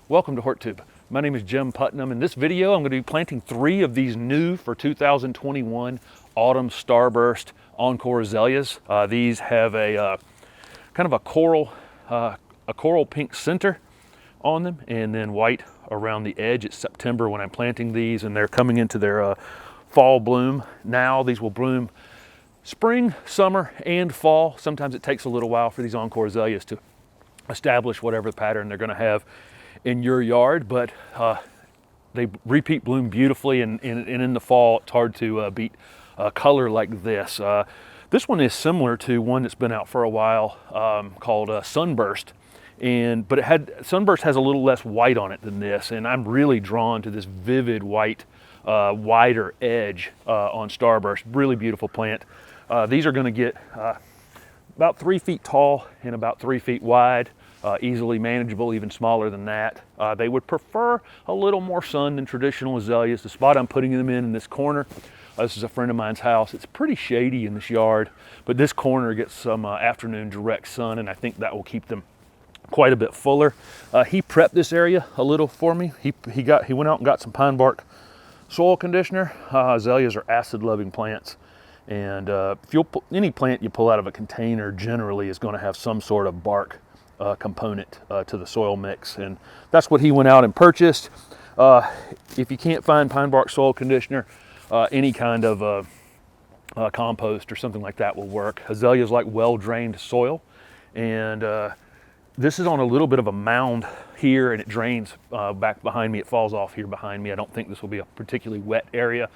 Welcome to HortTube. My name is Jim Putnam. In this video, I'm going to be planting 3 of these new for 2021 autumn Starburst Encore Azaleas. These have a kind of a coral pink center on them, and then white around the edge. It's September when I'm planting these, and they're coming into their fall bloom now. These will bloom spring, summer, and fall. Sometimes it takes a little while for these Encore Azaleas to establish whatever pattern they're going to have in your yard, but they repeat bloom beautifully, and in the fall it's hard to beat color like this. This one is similar to one that's been out for a while called Sunburst, but Sunburst has a little less white on it than this, and I'm really drawn to this vivid white, wider edge on Starburst. Really beautiful plant. These are going to get about 3 feet tall and about 3 feet wide. Easily manageable, even smaller than that. They would prefer a little more sun than traditional azaleas. The spot I'm putting them in this corner, this is a friend of mine's house. It's pretty shady in this yard, but this corner gets some afternoon direct sun, and I think that will keep them quite a bit fuller. He prepped this area a little for me. He went out and got some pine bark soil conditioner. Azaleas are acid-loving plants, and any plant you pull out of a container generally is going to have some sort of bark component to the soil mix, and that's what he went out and purchased. If you can't find pine bark soil conditioner, any kind of compost or something like that will work. Azaleas like well-drained soil, and this is on a little bit of a mound here, and it drains back behind me. It falls off here behind me. I don't think this will be a particularly wet area,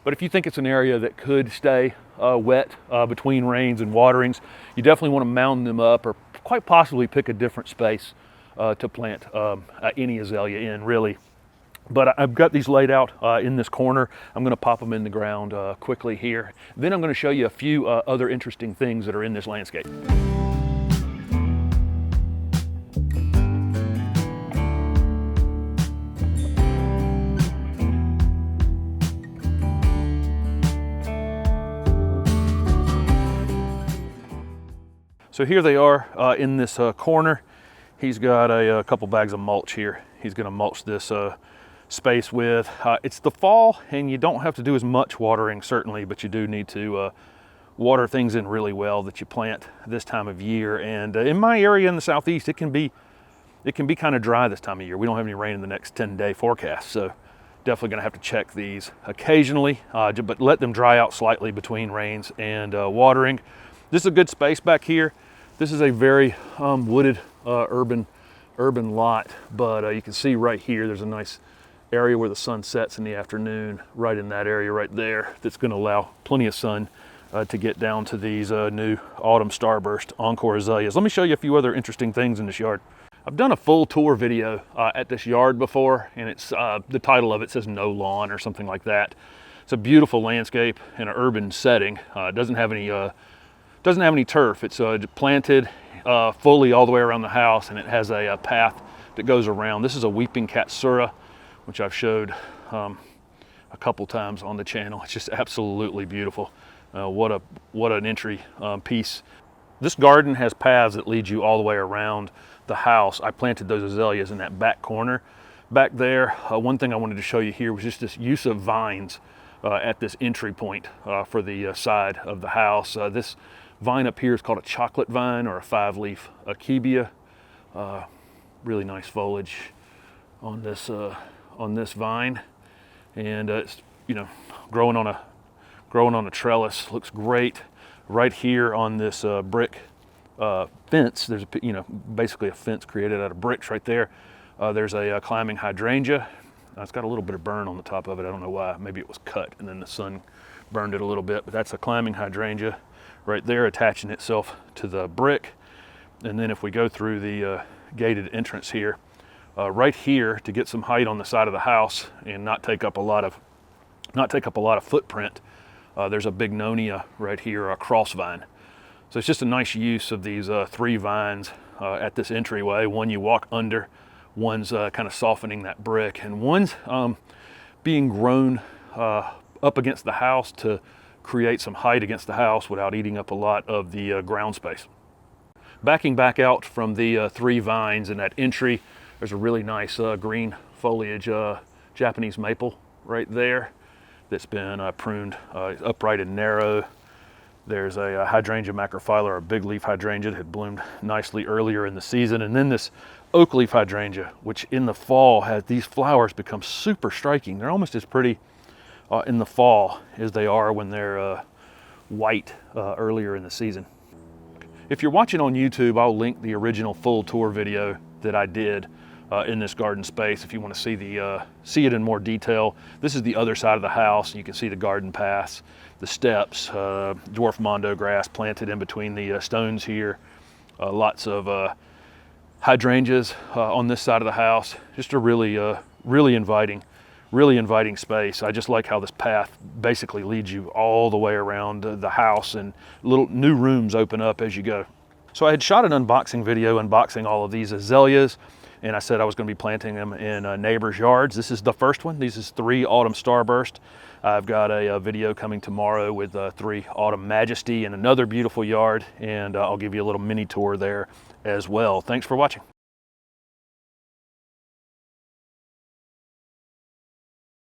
but if you think it's an area that could stay wet between rains and waterings, you definitely want to mound them up, or quite possibly pick a different space to plant any azalea in, really. But I've got these laid out in this corner. I'm going to pop them in the ground quickly here. Then I'm going to show you a few other interesting things that are in this landscape. So here they are in this corner. He's got a couple bags of mulch here. He's going to mulch this space with. It's the fall, and you don't have to do as much watering, certainly, but you do need to water things in really well that you plant this time of year. And in my area in the southeast, it can be kind of dry this time of year. We don't have any rain in the next 10-day forecast, so definitely going to have to check these occasionally, but let them dry out slightly between rains and watering. This is a good space back here. This is a very wooded urban lot, but you can see right here there's a nice area where the sun sets in the afternoon, right in that area right there, that's going to allow plenty of sun to get down to these new autumn Starburst Encore Azaleas. Let me show you a few other interesting things in this yard. I've done a full tour video at this yard before, and it's the title of it says No Lawn or something like that. It's a beautiful landscape in an urban setting. It doesn't have any turf. It's planted fully all the way around the house, and it has a path that goes around. This is a weeping KATSURA, which I've showed a couple times on the channel. It's just absolutely beautiful. What an entry piece. This garden has paths that lead you all the way around the house. I planted those azaleas in that back corner back there. One thing I wanted to show you here was just this use of vines at this entry point for the side of the house. This vine up here is called a chocolate vine, or a 5-leaf akebia. Really nice foliage on this vine, and it's growing on a trellis. Looks great. Right here on this brick fence, there's basically a fence created out of bricks right there. There's a climbing hydrangea. It's got a little bit of burn on the top of it. I don't know why. Maybe it was cut and then the sun burned it a little bit, but that's a climbing hydrangea right there, attaching itself to the brick. And then if we go through the gated entrance here, right here, to get some height on the side of the house and not take up a lot of footprint, there's a bignonia right here, a cross vine. So it's just a nice use of these 3 vines at this entryway. One you walk under, one's kind of softening that brick, and one's being grown up against the house to create some height against the house without eating up a lot of the ground space. Backing back out from the 3 vines in that entry, There's a really nice green foliage Japanese maple right there that's been pruned upright and narrow. There's a hydrangea macrophylla, or a big leaf hydrangea that had bloomed nicely earlier in the season. And then this oak leaf hydrangea, which in the fall has these flowers become super striking. They're almost as pretty in the fall as they are when they're white earlier in the season. If you're watching on YouTube, I'll link the original full tour video that I did in this garden space if you want to see it in more detail. This is the other side of the house. You can see the garden paths, the steps, dwarf mondo grass planted in between the stones here. Lots of hydrangeas on this side of the house. Just a really inviting space. I just like how this path basically leads you all the way around the house, and little new rooms open up as you go. So I had shot an unboxing video unboxing all of these azaleas, and I said I was going to be planting them in neighbors' yards. This is the first one. This is 3 Autumn Starburst. I've got a video coming tomorrow with 3 Autumn Majesty in another beautiful yard, and I'll give you a little mini tour there as well. Thanks for watching.